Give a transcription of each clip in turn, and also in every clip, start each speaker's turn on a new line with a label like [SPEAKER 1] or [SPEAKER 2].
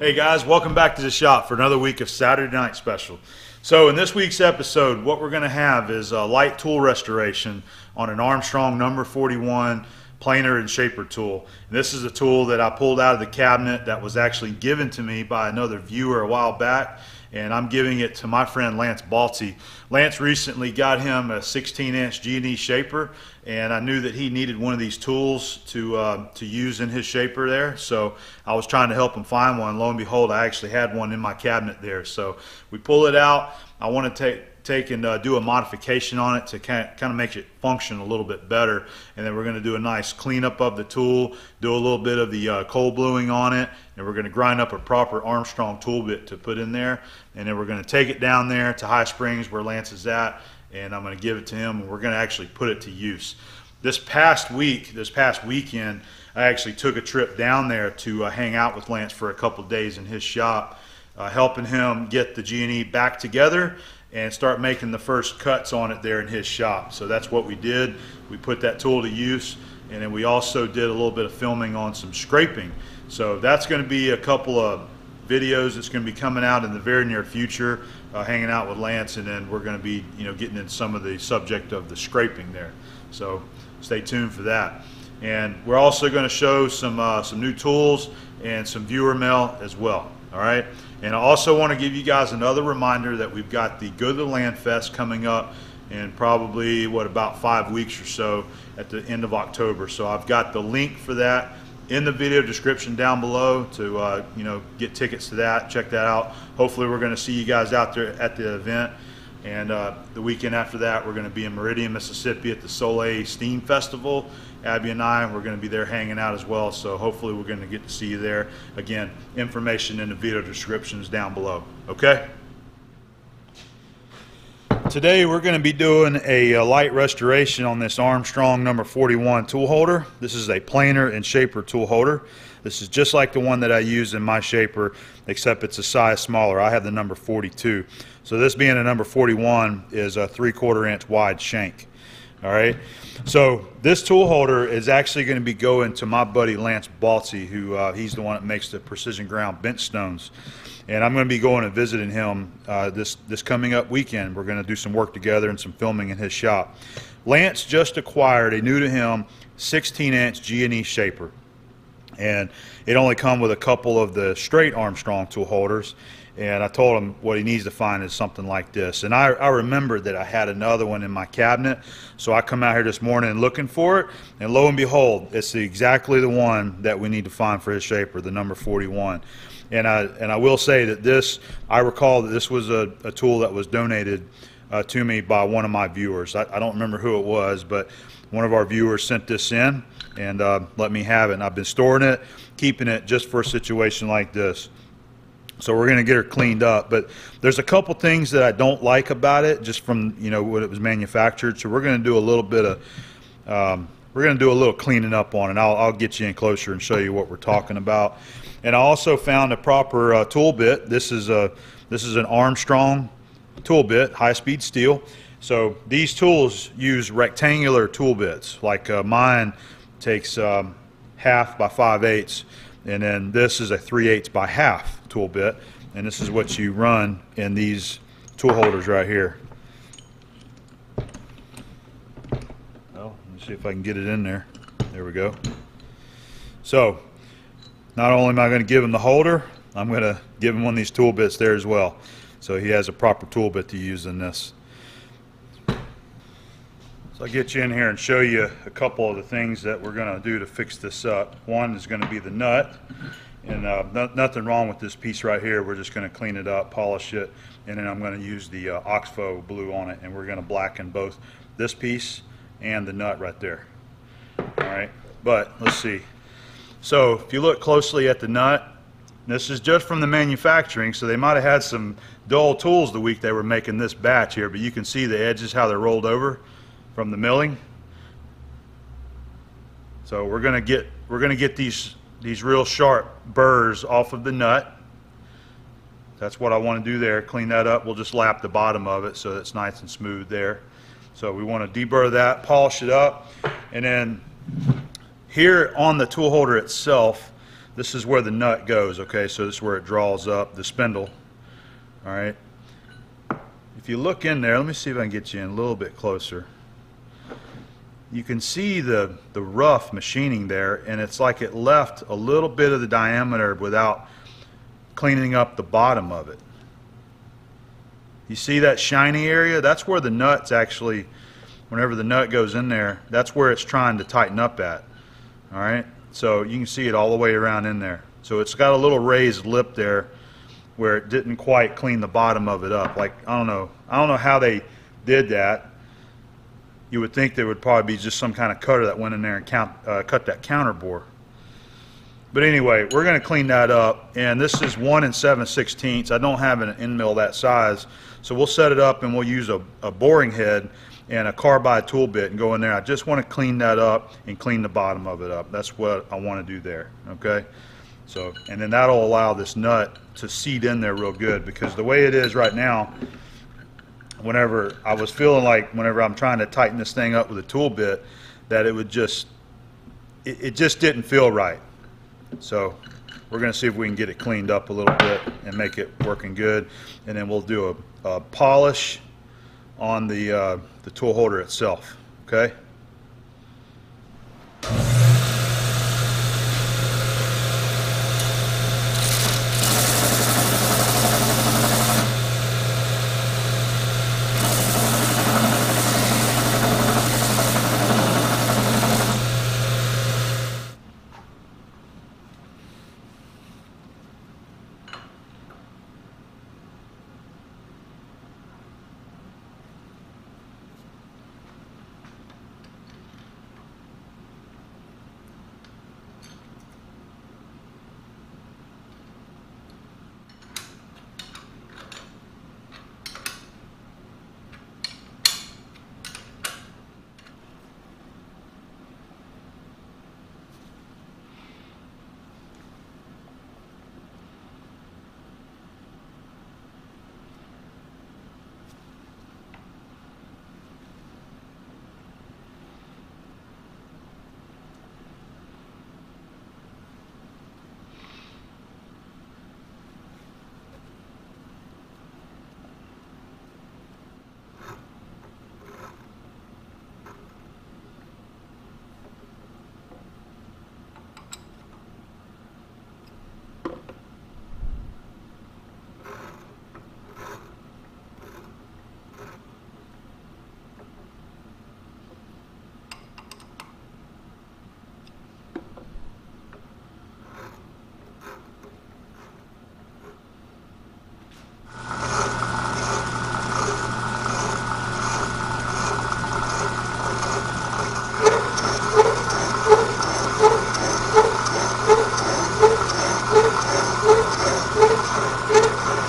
[SPEAKER 1] Hey guys, welcome back to the shop for another week of Saturday Night Special. So in this week's episode, what we're going to have is a light tool restoration on an Armstrong No. 41 planer and shaper tool. And this is a tool that I pulled out of the cabinet that was actually given to me by another viewer a while back, and I'm giving it to my friend Lance Balti. Lance recently got him a 16-inch G&E shaper, and I knew that he needed one of these tools to use in his shaper there, so I was trying to help him find one. Lo and behold, I actually had one in my cabinet there. So we pull it out. I want to take and do a modification on it to kind of make it function a little bit better, and then we're going to do a nice cleanup of the tool, do a little bit of the cold bluing on it, and we're going to grind up a proper Armstrong tool bit to put in there, and then we're going to take it down there to High Springs where Lance is at, and I'm going to give it to him, and we're going to actually put it to use. This past weekend, I actually took a trip down there to hang out with Lance for a couple days in his shop, helping him get the G&E back together and start making the first cuts on it there in his shop. So that's what we did. We put that tool to use, and then we also did a little bit of filming on some scraping. So that's going to be a couple of videos that's going to be coming out in the very near future, hanging out with Lance, and then we're going to be getting into some of the subject of the scraping there. So stay tuned for that. And we're also going to show some new tools and some viewer mail as well. All right. And I also want to give you guys another reminder that we've got the Go to the Land Fest coming up in probably about 5 weeks or so at the end of October. So I've got the link for that in the video description down below to get tickets to that. Check that out. Hopefully we're going to see you guys out there at the event. And the weekend after that, we're going to be in Meridian, Mississippi at the Soule Steam Festival. Abby and I, we're going to be there hanging out as well, so hopefully we're going to get to see you there. Again, information in the video descriptions down below. Okay? Today we're going to be doing a light restoration on this Armstrong No. 41 tool holder. This is a planer and shaper tool holder. This is just like the one that I use in my shaper, except it's a size smaller. I have the number 42. So this being a number 41 is a 3/4 inch wide shank. All right. So this tool holder is actually going to be going to my buddy Lance Balti, who he's the one that makes the precision ground bench stones. And I'm going to be going and visiting him this coming up weekend. We're going to do some work together and some filming in his shop. Lance just acquired a new to him 16-inch G&E shaper. And it only come with a couple of the straight Armstrong tool holders, and I told him what he needs to find is something like this. And I remembered that I had another one in my cabinet, so I come out here this morning looking for it, and lo and behold, it's exactly the one that we need to find for his shaper, the number 41. And I will say that I recall that this was a tool that was donated to me by one of my viewers. I don't remember who it was, but one of our viewers sent this in and let me have it, and I've been storing it, keeping it just for a situation like this. So we're going to get her cleaned up, but there's a couple things that I don't like about it, just from what it was manufactured. So we're going to do a little bit of we're going to do a little cleaning up on it. I'll get you in closer and show you what we're talking about. And I also found a proper tool bit. This is an Armstrong tool bit, high-speed steel. So these tools use rectangular tool bits. Like mine takes 1/2 by 5/8, and then this is a 3/8 by 1/2 tool bit, and this is what you run in these tool holders right here. Well, let me see if I can get it in there. There we go. So not only am I going to give him the holder, I'm going to give him one of these tool bits there as well, so he has a proper tool bit to use in this. So I'll get you in here and show you a couple of the things that we're going to do to fix this up. One is going to be the nut, and nothing wrong with this piece right here. We're just going to clean it up, polish it, and then I'm going to use the Ox-pho blue on it, and we're going to blacken both this piece and the nut right there. All right, but let's see. So if you look closely at the nut, this is just from the manufacturing, so they might have had some dull tools the week they were making this batch here, but you can see the edges, how they're rolled over from the milling. So we're gonna get these real sharp burrs off of the nut. That's what I want to do there. Clean that up. We'll just lap the bottom of it so it's nice and smooth there. So we want to deburr that, polish it up, and then here on the tool holder itself, this is where the nut goes, okay? So this is where it draws up, the spindle, all right? If you look in there, let me see if I can get you in a little bit closer. You can see the rough machining there, and it's like it left a little bit of the diameter without cleaning up the bottom of it. You see that shiny area? That's where the nut's actually, whenever the nut goes in there, that's where it's trying to tighten up at. All right? So you can see it all the way around in there. So it's got a little raised lip there where it didn't quite clean the bottom of it up. Like, I don't know how they did that. You would think there would probably be just some kind of cutter that went in there and cut that counter bore. But anyway, we're going to clean that up, and this is 1 7/16. I don't have an end mill that size, so we'll set it up and we'll use a boring head and a carbide tool bit and go in there. I just want to clean that up and clean the bottom of it up. That's what I want to do there, okay? So, and then that'll allow this nut to seat in there real good, because the way it is right now, whenever I was feeling like whenever I'm trying to tighten this thing up with a tool bit, that it would just, it just didn't feel right. So we're going to see if we can get it cleaned up a little bit and make it working good, and then we'll do a polish on the tool holder itself, okay?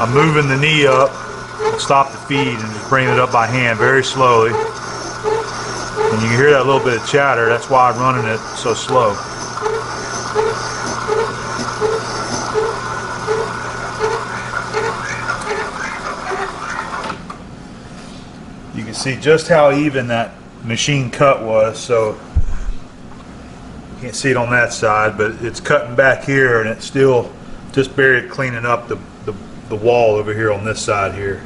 [SPEAKER 1] I'm moving the knee up, stop the feed, and just bringing it up by hand very slowly. And you can hear that little bit of chatter. That's why I'm running it so slow. You can see just how even that machine cut was. So you can't see it on that side, but it's cutting back here, and it's still just barely cleaning up the wall over here on this side here.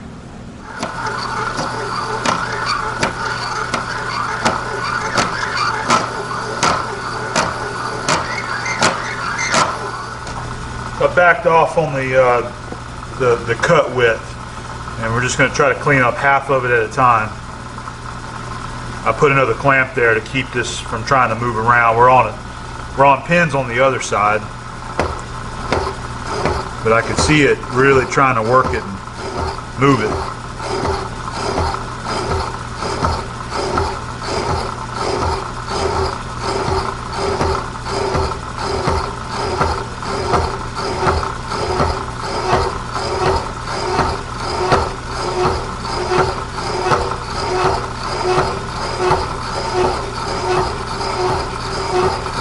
[SPEAKER 1] I backed off on the cut width, and we're just going to try to clean up half of it at a time. I put another clamp there to keep this from trying to move around. We're on pins on the other side, but I can see it really trying to work it and move it.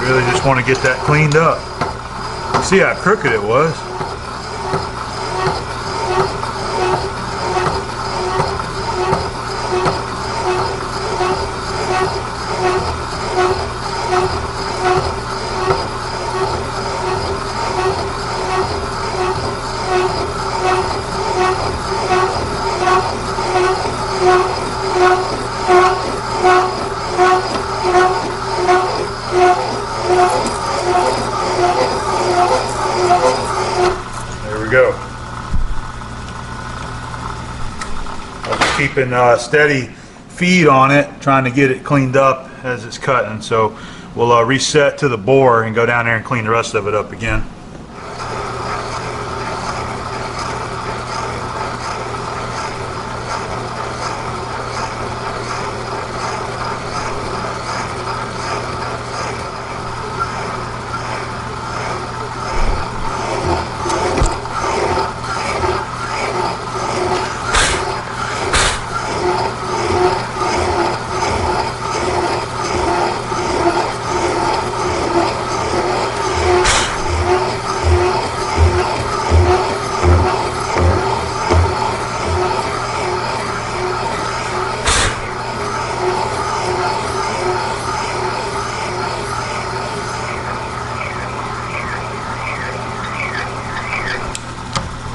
[SPEAKER 1] Really just want to get that cleaned up. You see how crooked it was. keeping steady feed on it, trying to get it cleaned up as it's cutting. So we'll reset to the bore and go down there and clean the rest of it up again.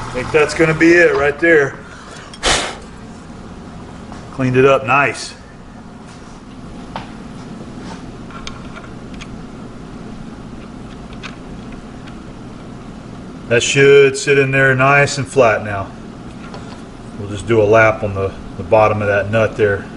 [SPEAKER 1] I think that's going to be it right there. Cleaned it up nice. That should sit in there nice and flat now. We'll just do a lap on the bottom of that nut there.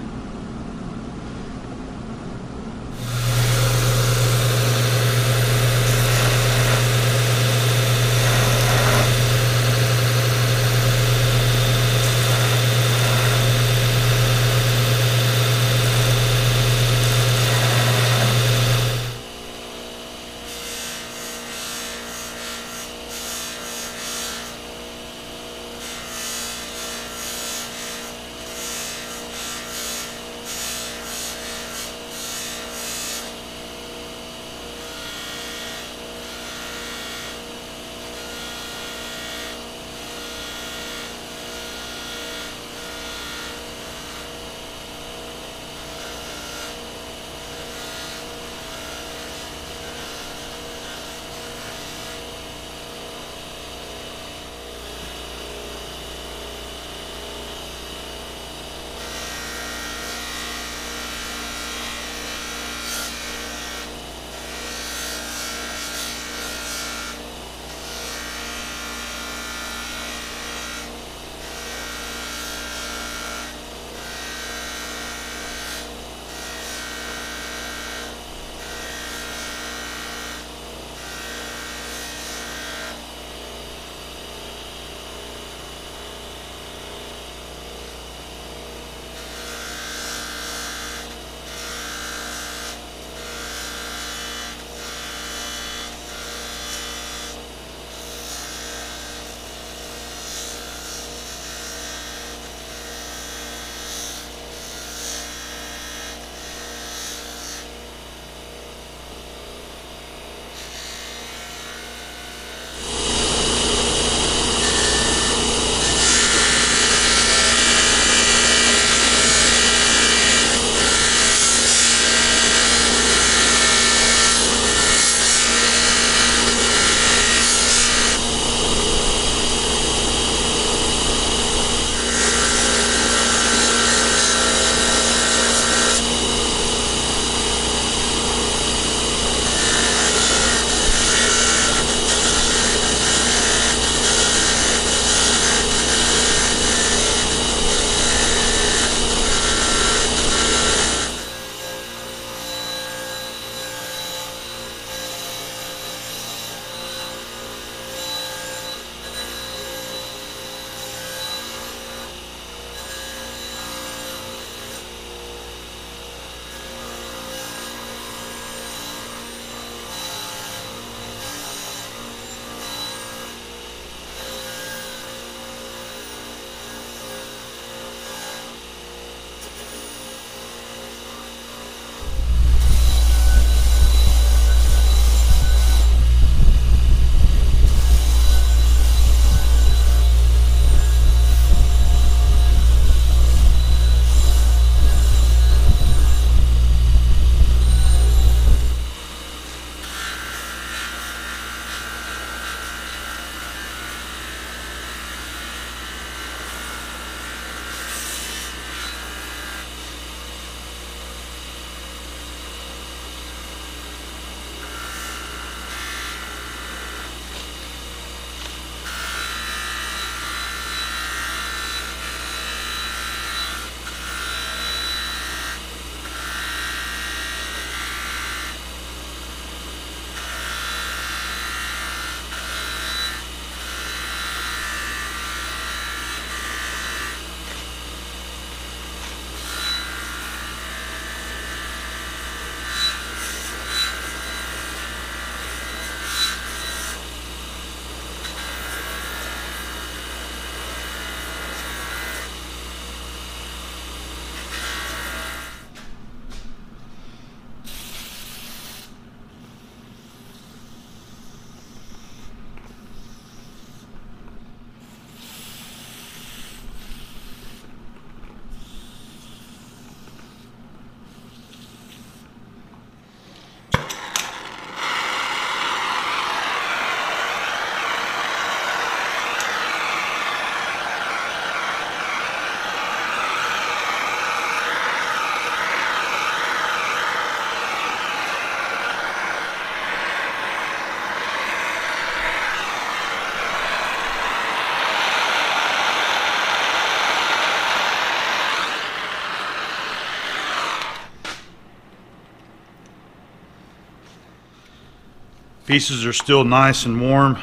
[SPEAKER 1] Pieces are still nice and warm.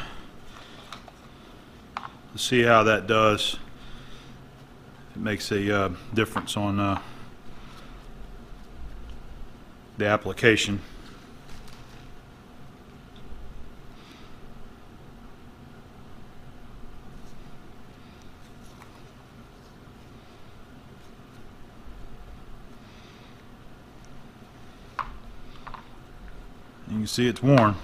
[SPEAKER 1] Let's see how that does. It makes a difference on the application. You can see it's warm.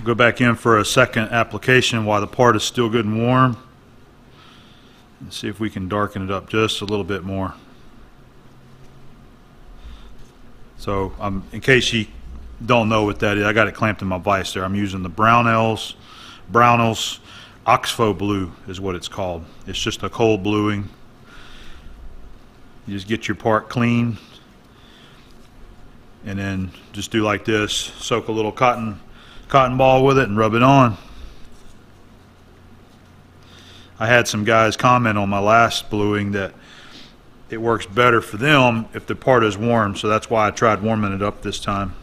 [SPEAKER 1] Go back in for a second application while the part is still good and warm. Let's see if we can darken it up just a little bit more. So in case you don't know what that is, I got it clamped in my vise there. I'm using the Brownells Ox-pho blue is what it's called. It's just a cold bluing. You just get your part clean and then just do like this. Soak a little cotton ball with it and rub it on. I had some guys comment on my last bluing that it works better for them if the part is warm, so that's why I tried warming it up this time.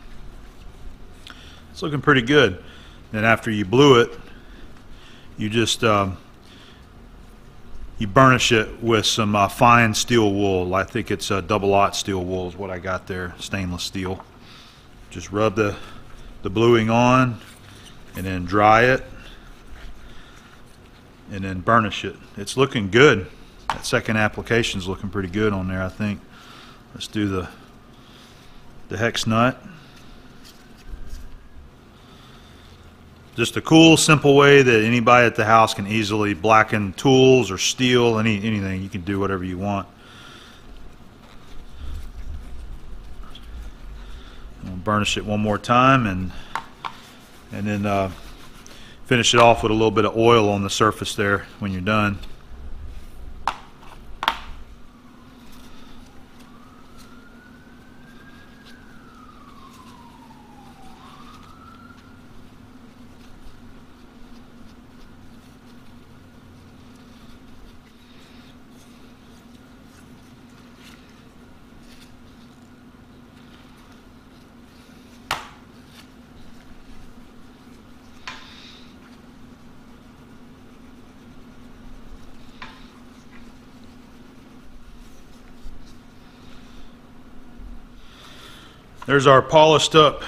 [SPEAKER 1] It's looking pretty good. Then after you blue it, you just you burnish it with some fine steel wool. I think it's double-aught steel wool is what I got there, stainless steel. Just rub the bluing on and then dry it and then burnish it. It's looking good. That second application is looking pretty good on there, I think. Let's do the hex nut. Just a cool, simple way that anybody at the house can easily blacken tools or steel, anything. You can do whatever you want. I'll burnish it one more time and then finish it off with a little bit of oil on the surface there when you're done. There's our polished up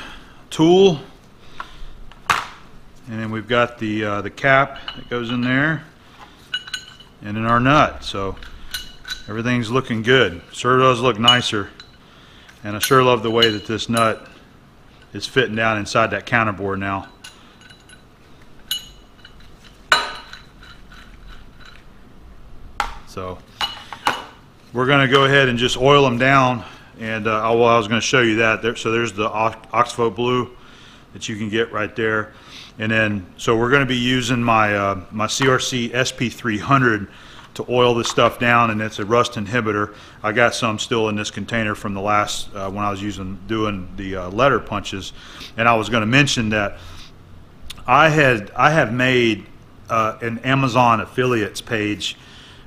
[SPEAKER 1] tool, and then we've got the cap that goes in there, and then our nut. So everything's looking good. Sure does look nicer, and I sure love the way that this nut is fitting down inside that counterbore now. So we're going to go ahead and just oil them down. And I was going to show you that there. So there's the Ox-pho blue that you can get right there. And then, so we're going to be using my my CRC SP300 to oil this stuff down, and it's a rust inhibitor. I got some still in this container from the last when I was doing the letter punches. And I was going to mention that I have made an Amazon affiliates page.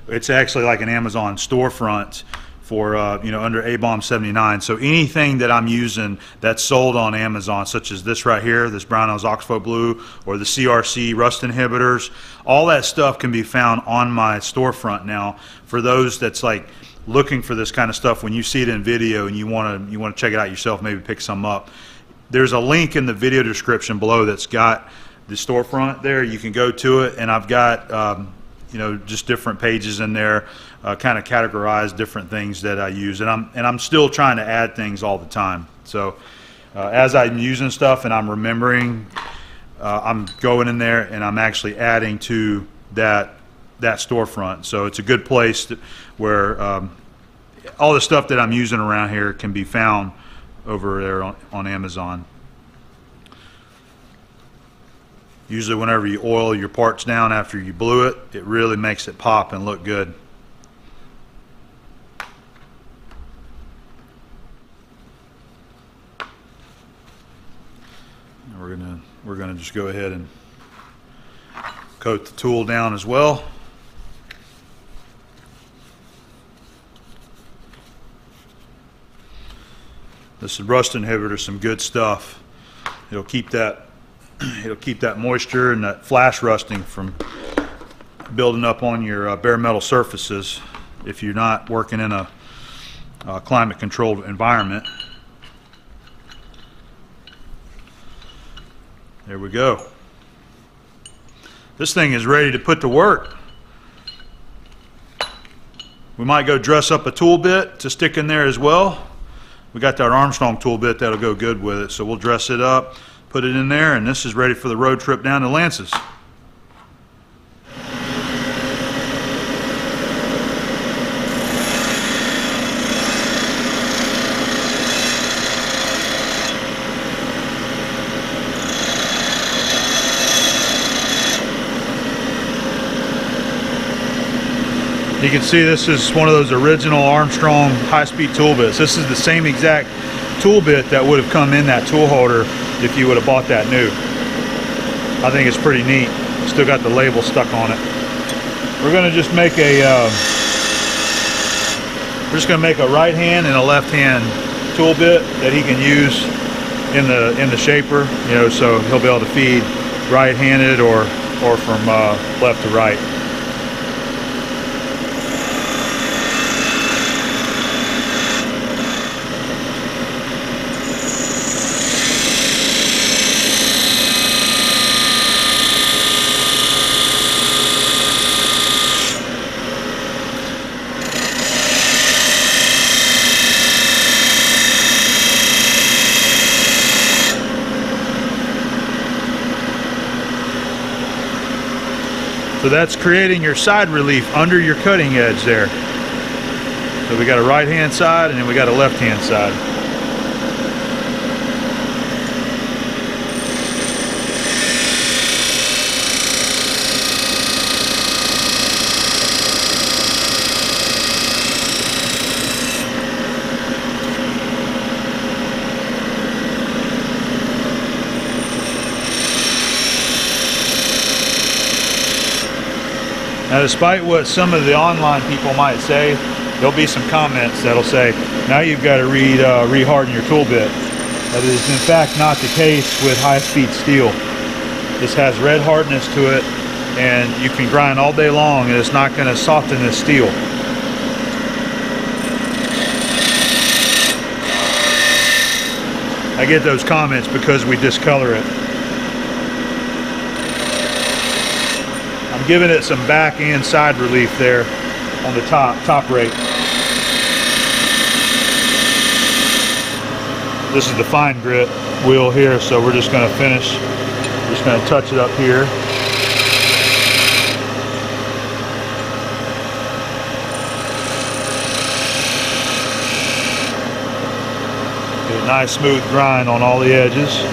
[SPEAKER 1] It's actually like an Amazon storefront for under ABOM 79. So anything that I'm using that's sold on Amazon, such as this right here, this Brownell's Ox-pho blue, or the CRC rust inhibitors, all that stuff can be found on my storefront now. For those that's like looking for this kind of stuff, when you see it in video and you want to check it out yourself, maybe pick some up, there's a link in the video description below that's got the storefront there. You can go to it, and I've got just different pages in there, kind of categorize different things that I use, and I'm still trying to add things all the time. So as I'm using stuff and I'm remembering, I'm going in there and I'm actually adding to that storefront. So it's a good place where all the stuff that I'm using around here can be found over there on Amazon. Usually whenever you oil your parts down after you blew it, it really makes it pop and look good. And we're gonna just go ahead and coat the tool down as well. This is rust inhibitor, some good stuff. It'll keep that moisture and that flash rusting from building up on your bare metal surfaces if you're not working in a climate controlled environment. There we go. This thing is ready to put to work. We might go dress up a tool bit to stick in there as well. We got that Armstrong tool bit that'll go good with it, so we'll dress it up, put it in there, and this is ready for the road trip down to Lance's. You can see this is one of those original Armstrong high-speed tool bits. This is the same exact tool bit that would have come in that tool holder if you would have bought that new. I think it's pretty neat. Still got the label stuck on it. We're going to just make a right hand and a left hand tool bit that he can use in the shaper, so he'll be able to feed right-handed or from left to right. So that's creating your side relief under your cutting edge there. So we got a right hand side and then we got a left hand side. Now, despite what some of the online people might say, there'll be some comments that'll say, now you've got to re-harden your tool bit. That is in fact not the case with high-speed steel. This has red hardness to it, and you can grind all day long and it's not going to soften this steel. I get those comments because we discolor it. I'm giving it some back and side relief there on the top rate. This is the fine grit wheel here, so we're just going to finish. Just going to touch it up here. Get a nice smooth grind on all the edges.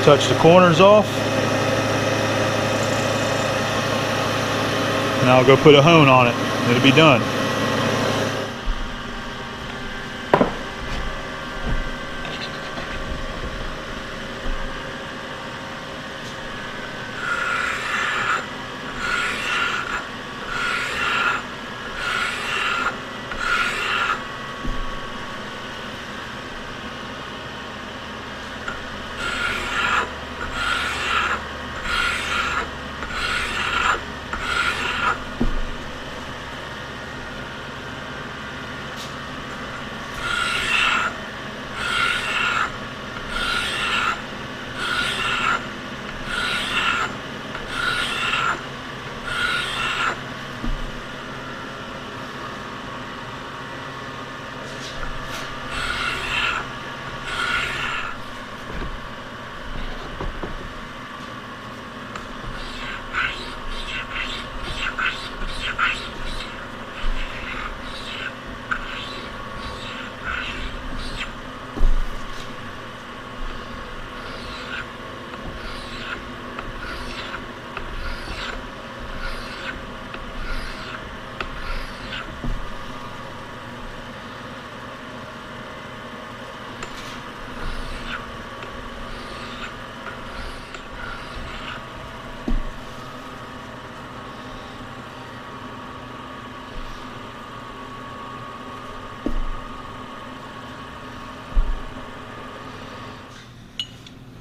[SPEAKER 1] touch the corners off. Now I'll go put a hone on it. It'll be done.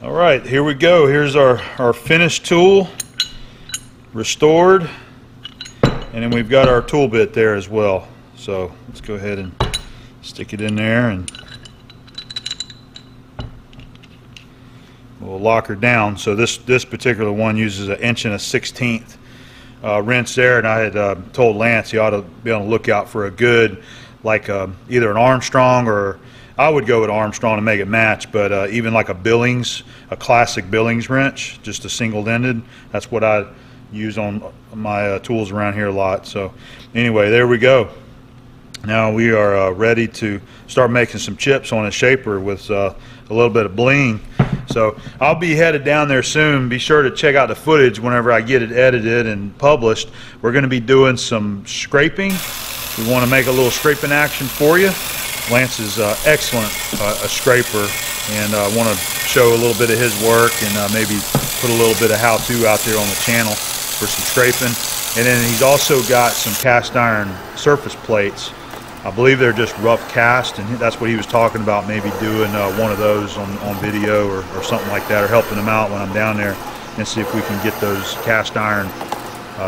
[SPEAKER 1] All right, here we go. Here's our finished tool, restored, and then we've got our tool bit there as well. So let's go ahead and stick it in there, and we'll lock her down. So this particular one uses 1 1/16" wrench there, and I had told Lance he ought to be on the lookout for a good, like either an Armstrong, or I would go with Armstrong to make it match, but even like a Billings, a classic Billings wrench, just a single-ended. That's what I use on my tools around here a lot. So anyway, there we go. Now we are ready to start making some chips on a shaper with a little bit of bling. So I'll be headed down there soon. Be sure to check out the footage whenever I get it edited and published. We're going to be doing some scraping. We want to make a little scraping action for you. Lance is excellent a scraper, and I want to show a little bit of his work, and maybe put a little bit of how-to out there on the channel for some scraping. And then he's also got some cast iron surface plates. I believe they're just rough cast, and that's what he was talking about, maybe doing one of those on video or something like that, or helping him out when I'm down there, and see if we can get those cast iron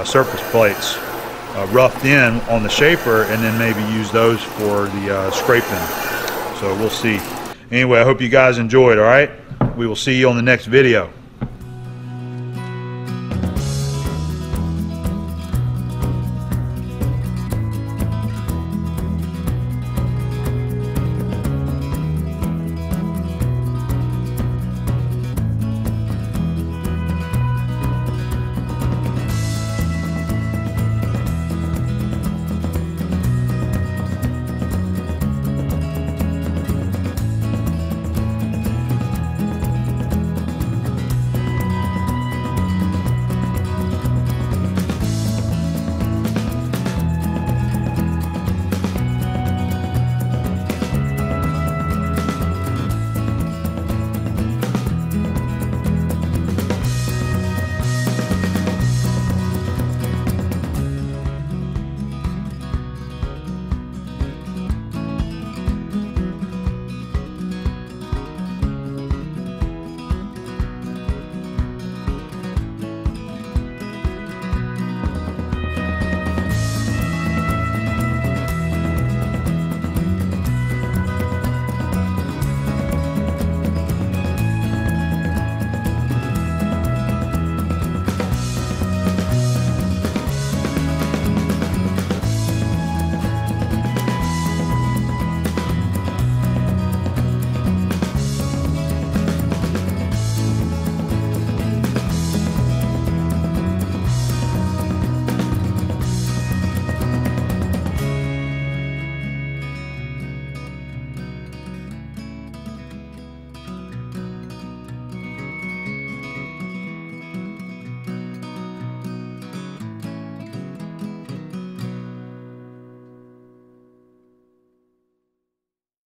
[SPEAKER 1] surface plates roughed in on the shaper, and then maybe use those for the scraping. So we'll see. Anyway, I hope you guys enjoyed. All right, we will see you on the next video.